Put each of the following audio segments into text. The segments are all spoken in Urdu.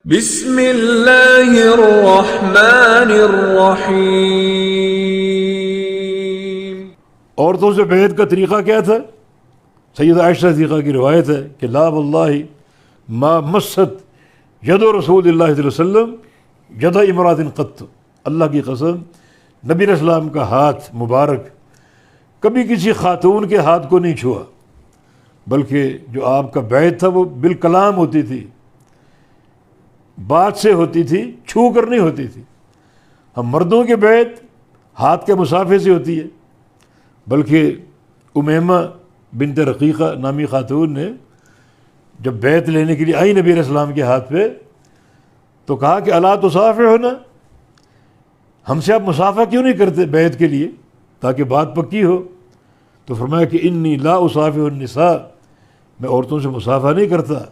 بسم اللہ الرحمن الرحیم۔ عورتوں سے بیعت کا طریقہ کیا تھا؟ سیدہ عائشہ صدیقہ کی روایت ہے کہ لا واللہ ما مست ید رسول اللہ صلی اللہ علیہ وسلم ید امرات قط، اللہ کی قسم نبی علیہ السلام کا ہاتھ مبارک کبھی کسی خاتون کے ہاتھ کو نہیں چھوا، بلکہ جو آپ کا بیعت تھا وہ بالکلام ہوتی تھی، بات سے ہوتی تھی، چھو کر نہیں ہوتی تھی۔ ہم مردوں کی بیعت ہاتھ کے مسافے سے ہوتی ہے، بلکہ امیمہ بنت رقیقہ نامی خاتون نے جب بیعت لینے کے لیے آئی نبی علیہ السلام کے ہاتھ پہ تو کہا کہ الا تصافحنا، ہم سے آپ مصافحہ کیوں نہیں کرتے بیعت کے لیے تاکہ بات پکی ہو؟ تو فرمایا کہ انی لا اصافح النساء، میں عورتوں سے مصافحہ نہیں کرتا،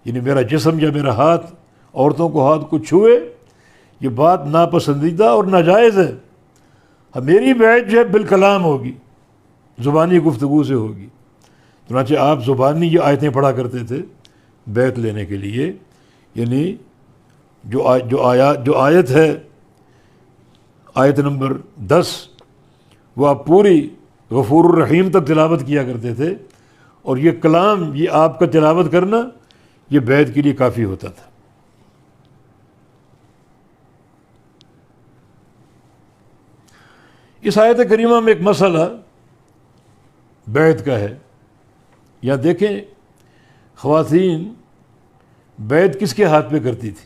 یعنی میرا جسم یا میرا ہاتھ عورتوں کو ہاتھ کو چھوئے یہ بات ناپسندیدہ اور ناجائز ہے۔ میری بیعت جو ہے بالکلام ہوگی، زبانی گفتگو سے ہوگی۔ چنانچہ آپ زبانی یہ آیتیں پڑھا کرتے تھے بیعت لینے کے لیے، یعنی جو آیت ہے آیت نمبر 10 وہ آپ پوری غفور الرحیم تک تلاوت کیا کرتے تھے، اور یہ کلام یہ آپ کا تلاوت کرنا یہ بیعت کے لیے کافی ہوتا تھا۔ اس آیت کریمہ میں ایک مسئلہ بیعت کا ہے، یا دیکھیں خواتین بیعت کس کے ہاتھ پہ کرتی تھی؟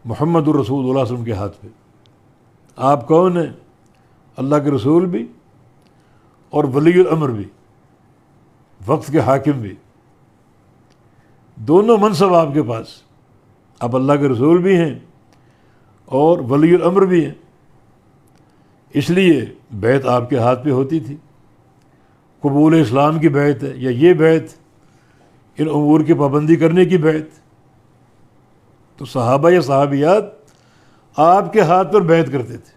محمد الرسول اللہ صلی اللہ علیہ وسلم کے ہاتھ پہ۔ آپ کون ہیں؟ اللہ کے رسول بھی اور ولی الامر بھی، وقت کے حاکم بھی، دونوں منصب آپ کے پاس، آپ اللہ کے رسول بھی ہیں اور ولی الامر بھی ہیں، اس لیے بیعت آپ کے ہاتھ پہ ہوتی تھی۔ قبول اسلام کی بیعت ہے یا یہ بیعت ان امور کی پابندی کرنے کی بیعت، تو صحابہ یا صحابیات آپ کے ہاتھ پر بیعت کرتے تھے۔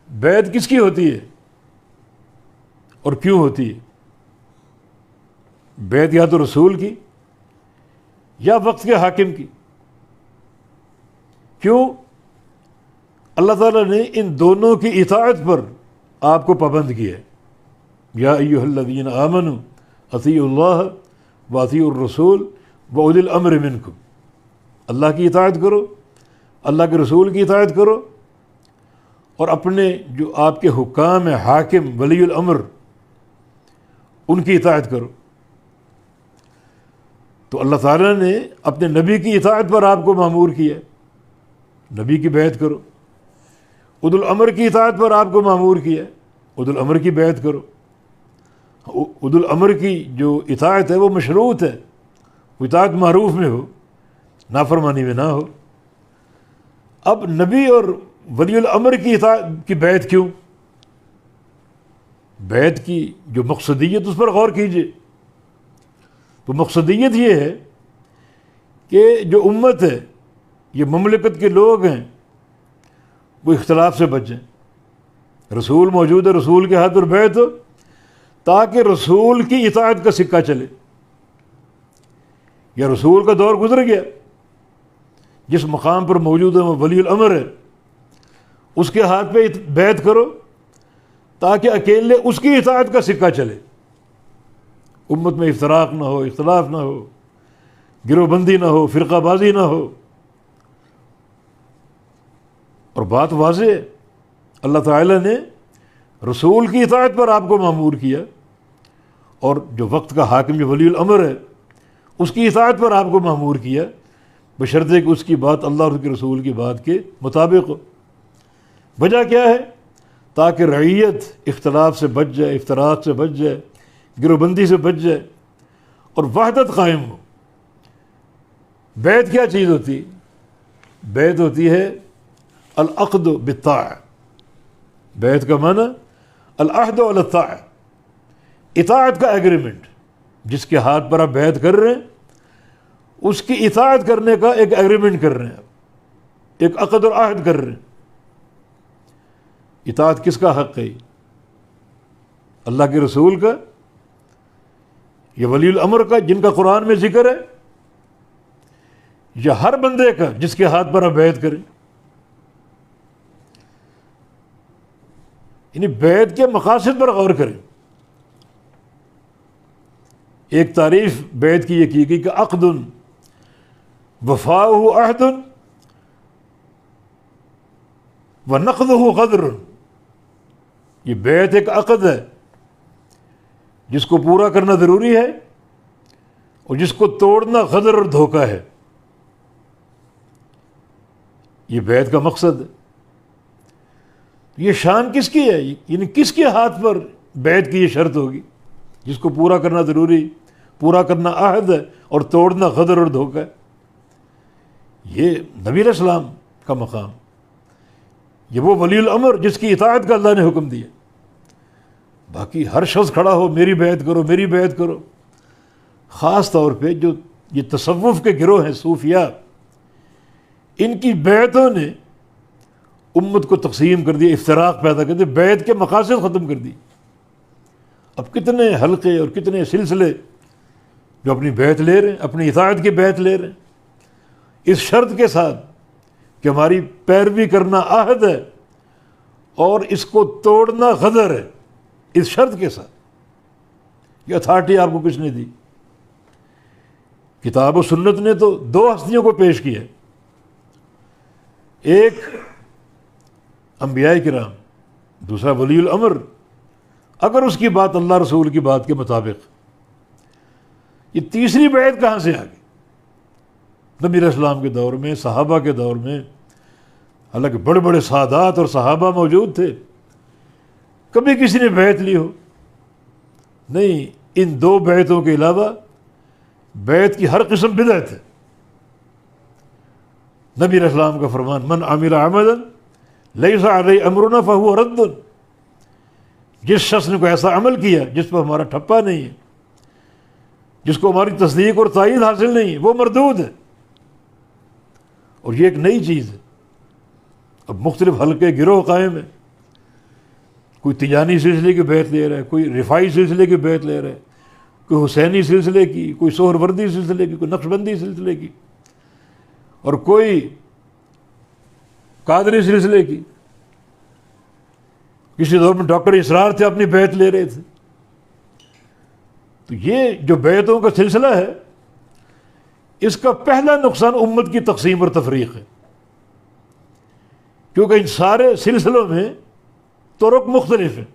بیعت کس کی ہوتی ہے اور کیوں ہوتی ہے؟ بیعت یا تو رسول کی یا وقت کے حاکم کی۔ کیوں؟ اللہ تعالیٰ نے ان دونوں کی اطاعت پر آپ کو پابند کیا ہے۔ یا ایھا الذین آمنوا اطیعوا اللہ واطیعوا الرسول واولی الامر منکم، اللہ کی اطاعت کرو، اللہ کے رسول کی اطاعت کرو، اور اپنے جو آپ کے حکام ہیں، حاکم ولی الامر، ان کی اطاعت کرو۔ تو اللہ تعالیٰ نے اپنے نبی کی اطاعت پر آپ کو مامور کیا، نبی کی بیعت کرو۔ اولو الامر کی اطاعت پر آپ کو مامور کیا، اولو الامر کی بیعت کرو۔ اولو الامر کی جو اطاعت ہے وہ مشروط ہے، وہ اطاعت معروف میں ہو، نافرمانی میں نہ ہو۔ اب نبی اور ولی الامر کی اطاعت کی بیعت کیوں؟ بیعت کی جو مقصدیت اس پر غور کیجئے۔ تو مقصدیت یہ ہے کہ جو امت ہے، یہ مملکت کے لوگ ہیں، وہ اختلاف سے بچ جائیں۔ رسول موجود ہے، رسول کے ہاتھ پر بیعت ہو تاکہ رسول کی اطاعت کا سکہ چلے۔ یا رسول کا دور گزر گیا، جس مقام پر موجود ہے وہ ولی الامر ہے، اس کے ہاتھ پہ بیعت کرو تاکہ اکیلے اس کی اطاعت کا سکہ چلے، امت میں افتراق نہ ہو، اختلاف نہ ہو، گروہ بندی نہ ہو، فرقہ بازی نہ ہو۔ اور بات واضح ہے، اللہ تعالیٰ نے رسول کی اطاعت پر آپ کو مامور کیا، اور جو وقت کا حاکم جو ولی الامر ہے اس کی اطاعت پر آپ کو مامور کیا، بشرطے کہ اس کی بات اللہ اور اس کے رسول کی بات کے مطابق ہو۔ وجہ کیا ہے؟ تاکہ رعیت اختلاف سے بچ جائے، افتراق سے بچ جائے، گروہ بندی سے بچ جائے، اور وحدت قائم ہو۔ بیعت کیا چیز ہوتی ہے؟ بیعت ہوتی ہے العقد بالطاعہ۔ بیعت کا معنی العہد علی الطاعہ، اطاعت کا ایگریمنٹ، جس کے ہاتھ پر آپ بیعت کر رہے ہیں اس کی اطاعت کرنے کا ایک ایگریمنٹ کر رہے ہیں، آپ ایک عقد اور عہد کر رہے ہیں۔ اطاعت کس کا حق ہے؟ اللہ کے رسول کا، یہ ولی الامر کا جن کا قرآن میں ذکر ہے، یا ہر بندے کا جس کے ہاتھ پر آپ بیعت کریں؟ یعنی بیعت کے مقاصد پر غور کریں. ایک تعریف بیعت کی یہ کی گئی کہ عقد وفاؤہ عہد ونقضہ غدر. یہ بیعت ایک عقد ہے جس کو پورا کرنا ضروری ہے اور جس کو توڑنا غدر اور دھوکہ ہے. یہ بیعت کا مقصد ہے. یہ شان کس کی ہے؟ یعنی کس کے ہاتھ پر بیعت کی یہ شرط ہوگی جس کو پورا کرنا ضروری، پورا کرنا عہد ہے اور توڑنا غدر اور دھوکہ ہے؟ یہ نبی علیہ السلام کا مقام. یہ وہ ولی الامر جس کی اطاعت کا اللہ نے حکم دیا. باقی ہر شخص کھڑا ہو میری بیعت کرو میری بیعت کرو. خاص طور پہ جو یہ تصوف کے گروہ ہیں صوفیاء، ان کی بیعتوں نے امت کو تقسیم کر دیا، افتراق پیدا کر دیا، بیعت کے مقاصد ختم کر دی. اب کتنے حلقے اور کتنے سلسلے جو اپنی بیعت لے رہے ہیں، اپنی اطاعت کی بیعت لے رہے ہیں اس شرط کے ساتھ کہ ہماری پیروی کرنا عہد ہے اور اس کو توڑنا غدر ہے. اس شرط کے ساتھ یہ اتھارٹی آپ کو کس نے دی؟ کتاب و سنت نے تو دو ہستیوں کو پیش کیا ہے. ایک انبیاء کرام، دوسرا ولی الامر. اگر اس کی بات اللہ رسول کی بات کے مطابق، یہ تیسری بیعت کہاں سے آ گئی؟ نبی علیہ السلام کے دور میں، صحابہ کے دور میں، حالانکہ بڑے بڑے سادات اور صحابہ موجود تھے، کبھی کسی نے بیعت لی ہو؟ نہیں. ان دو بیعتوں کے علاوہ بیعت کی ہر قسم بدعت ہے. نبی علیہ السلام کا فرمان من عمل عملا لیس علیہ امرنا فہو رد. جس شخص نے کوئی ایسا عمل کیا جس پر ہمارا ٹھپا نہیں ہے، جس کو ہماری تصدیق اور تائید حاصل نہیں ہے، وہ مردود ہے. اور یہ ایک نئی چیز ہے. اب مختلف حلقے گروہ قائم ہیں. کوئی تیجانی سلسلے کی بیعت لے رہا ہے، کوئی رفاعی سلسلے کی بیعت لے رہا ہے، کوئی حسینی سلسلے کی، کوئی سہروردی سلسلے کی، کوئی نقشبندی سلسلے کی، اور کوئی قادری سلسلے کی. کسی دور میں ڈاکٹر اسرار تھے، اپنی بیعت لے رہے تھے. تو یہ جو بیعتوں کا سلسلہ ہے، اس کا پہلا نقصان امت کی تقسیم اور تفریق ہے. کیونکہ ان سارے سلسلوں میں طرق مختلف ہیں،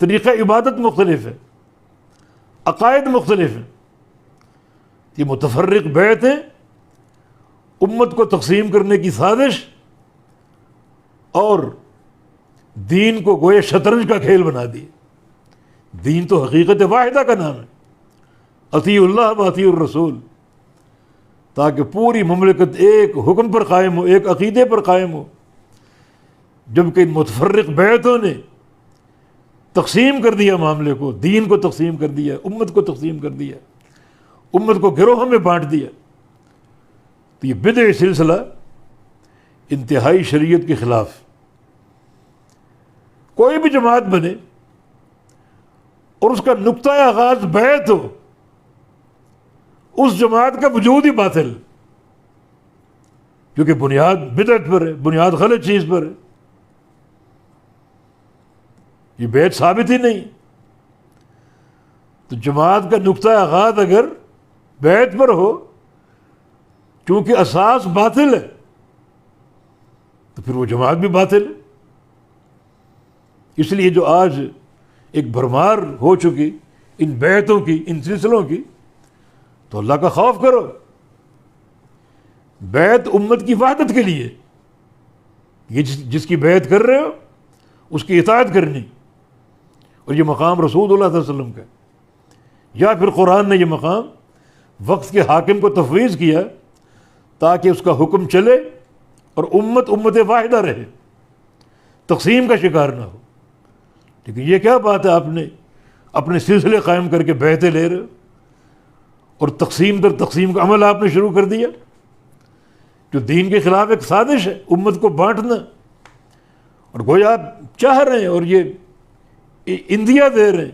طریقہ عبادت مختلف ہے، عقائد مختلف ہیں. یہ متفرق بیعتیں امت کو تقسیم کرنے کی سازش اور دین کو گویا شطرنج کا کھیل بنا دی. دین تو حقیقت واحدہ کا نام ہے، اطیعوا اللہ و اطیعوا الرسول، تاکہ پوری مملکت ایک حکم پر قائم ہو، ایک عقیدے پر قائم ہو. جبکہ ان متفرق بیعتوں نے تقسیم کر دیا معاملے کو، دین کو تقسیم کر دیا، امت کو تقسیم کر دیا، امت کو گروہوں میں بانٹ دیا. تو یہ بدعی سلسلہ انتہائی شریعت کے خلاف. کوئی بھی جماعت بنے اور اس کا نقطہ آغاز بیعت ہو، اس جماعت کا وجود ہی باطل، کیونکہ بنیاد بدعت پر ہے، بنیاد غلط چیز پر ہے. یہ بیعت ثابت ہی نہیں. تو جماعت کا نقطہ آغاز اگر بیعت پر ہو، چونکہ اساس باطل ہے، تو پھر وہ جماعت بھی باطل ہے. اس لیے جو آج ایک بھرمار ہو چکی ان بیعتوں کی، ان سلسلوں کی، تو اللہ کا خوف کرو. بیعت امت کی وحدت کے لیے، یہ جس کی بیعت کر رہے ہو اس کی اطاعت کرنی، اور یہ مقام رسول اللہ صلی اللہ علیہ وسلم کا. یا پھر قرآن نے یہ مقام وقت کے حاکم کو تفویض کیا تاکہ اس کا حکم چلے اور امت واحدہ رہے، تقسیم کا شکار نہ ہو. لیکن یہ کیا بات ہے، آپ نے اپنے سلسلے قائم کر کے بیعتیں لے رہے ہو اور تقسیم در تقسیم کا عمل آپ نے شروع کر دیا، جو دین کے خلاف ایک سازش ہے، امت کو بانٹنا. اور گویا آپ چاہ رہے ہیں اور یہ اندیا دے رہے ہیں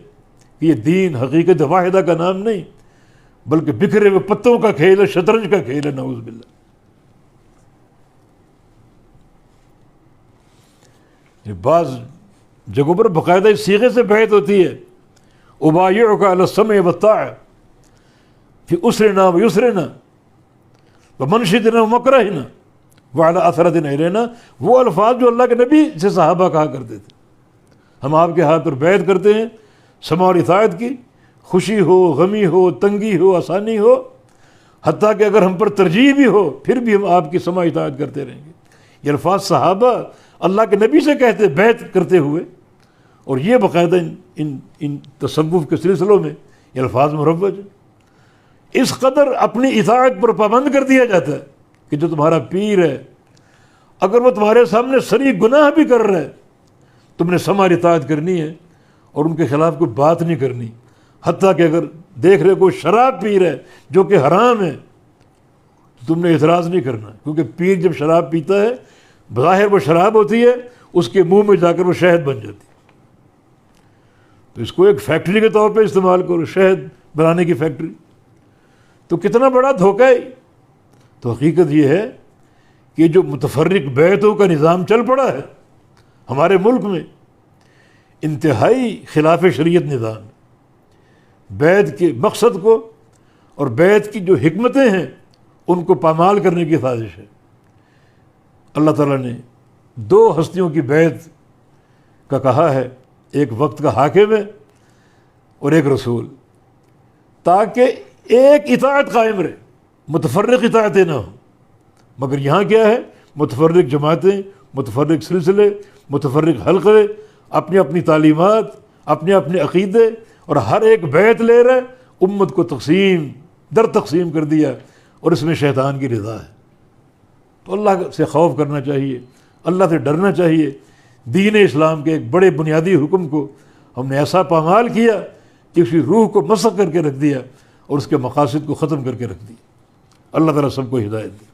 کہ یہ دین حقیقت واحدہ کا نام نہیں بلکہ بکھرے ہوئے پتوں کا کھیل ہے، شطرنج کا کھیل ہے، نعوذ باللہ۔ یہ بعض جگہوں پر باقاعدہ اس صیغے سے بیعت ہوتی ہے، ابایعک علی السمع والطاعہ فی اسرنا ویسرنا ومنشدنا ومکرہنا وعلی اثرتنا الینا، وہ الفاظ جو اللہ کے نبی سے صحابہ کہا کرتے تھے، ہم آپ کے ہاتھ پر بیعت کرتے ہیں سماع اور اطاعت کی، خوشی ہو، غمی ہو، تنگی ہو، آسانی ہو، حتیٰ کہ اگر ہم پر ترجیح بھی ہو پھر بھی ہم آپ کی سماع اطاعت کرتے رہیں گے۔ یہ الفاظ صحابہ اللہ کے نبی سے کہتے، بیعت کرتے ہوئے، اور یہ باقاعدہ ان تصوف کے سلسلوں میں یہ الفاظ مروج ہیں۔ اس قدر اپنی اطاعت پر پابند کر دیا جاتا ہے کہ جو تمہارا پیر ہے اگر وہ تمہارے سامنے صریح گناہ بھی کر رہا ہے تم نے سماع اطاعت کرنی ہے اور ان کے خلاف کوئی بات نہیں کرنی، حتیٰ کہ اگر دیکھ رہے کوئی شراب پی رہا ہے جو کہ حرام ہے تو تم نے اعتراض نہیں کرنا، کیونکہ پیر جب شراب پیتا ہے بظاہر وہ شراب ہوتی ہے، اس کے منہ میں جا کر وہ شہد بن جاتی ہے، تو اس کو ایک فیکٹری کے طور پہ استعمال کرو، شہد بنانے کی فیکٹری، تو کتنا بڑا دھوکہ ہے۔ تو حقیقت یہ ہے کہ جو متفرق بیعتوں کا نظام چل پڑا ہے ہمارے ملک میں، انتہائی خلاف شریعت نظام ہے، بیعت کے مقصد کو اور بیعت کی جو حکمتیں ہیں ان کو پامال کرنے کی سازش ہے۔ اللہ تعالیٰ نے دو ہستیوں کی بیعت کا کہا ہے، ایک وقت کا حاکم ہے اور ایک رسول، تاکہ ایک اطاعت قائم رہے، متفرق اطاعتیں نہ ہوں۔ مگر یہاں کیا ہے، متفرق جماعتیں، متفرق سلسلے، متفرق حلقے، اپنی اپنی تعلیمات، اپنے اپنے عقیدے، اور ہر ایک بیعت لے رہے، امت کو تقسیم در تقسیم کر دیا، اور اس میں شیطان کی رضا ہے۔ تو اللہ سے خوف کرنا چاہیے، اللہ سے ڈرنا چاہیے۔ دین اسلام کے ایک بڑے بنیادی حکم کو ہم نے ایسا پامال کیا کہ اسی روح کو مسخ کر کے رکھ دیا اور اس کے مقاصد کو ختم کر کے رکھ دیا۔ اللہ تعالیٰ سب کو ہدایت دے۔